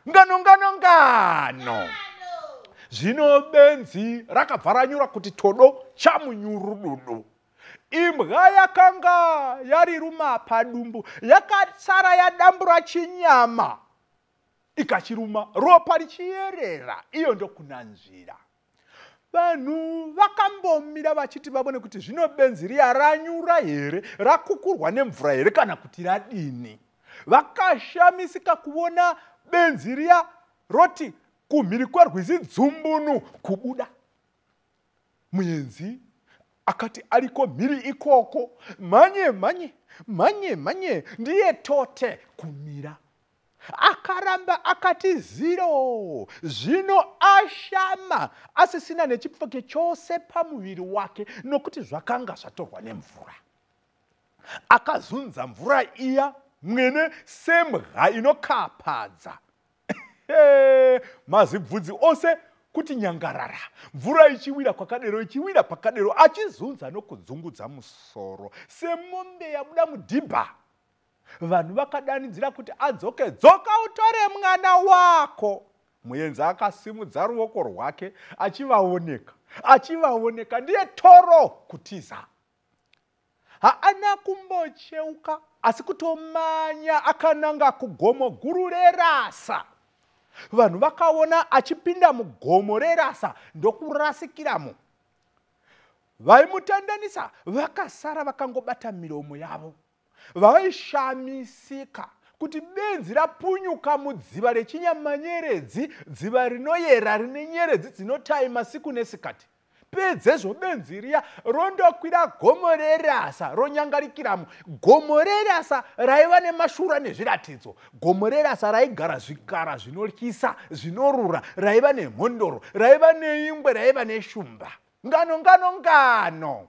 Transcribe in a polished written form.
ngano. Zvino benzi rakabva ranyura kuti todo chamunyurududu. Imbwa yakanga yari ruma padumbu yakatsara yadambura chinyama ikachiruma ropa richiyerera. Iyo ndokunanzvira. Vanhu vakambomira vachiti vabone kuti zvino benzi riya ranyura here, rakukurwa nemvura here kana kuti radini. Vakashamisika kuona benzi riya roti kumhiri kwerwizi dzumbunu kubuda. Muenzi akati ariko mhiri ikoko, manye ndiye tote kumira. Akaramba akati ziro. Zvino ashama asisina nechipfuke chose pamuviri wake nokuti zvakanga zvatorwa nemvura. Akazunza mvura iya mwene semha inokapadza. Mazibvudzi ose kuti nyangarara. Mvura ichiwira kwakadero, ichiwira pakadero, achizunza nokudzungudza musoro semombe yabuda mudhibha. Vanhu vakadanidzira kuti adzoke, dzoka utore mwana wako. Muenzi akasimudza ruoko rwake achivaoneka ndiye toro kutiza. Haana kumbocheuka asi kutomanya akananga kugomo guru reRasa. Vanhu vakaona achipinda mugomo reRasa ndokurasikiramo. Vaimutandanisa vakasara vakangobata miromo yavo. Vaishamisika kuti benzi rapunyuka mudziva reChinyamanyeredzi, dziva rinoyera rine nyeredzi dzinotaima siku nesikati. Pedzezvo benzi riya rondokwira gomo reRasa ronyangarikiramo. Gomo reRasa raiva nemashura nezviratidzo. Gomo reRasa raigara zvikara zvinotyisa, zvinorura, raiva nemhondoro, raiva neingwe, raiva neshumba. Ngano.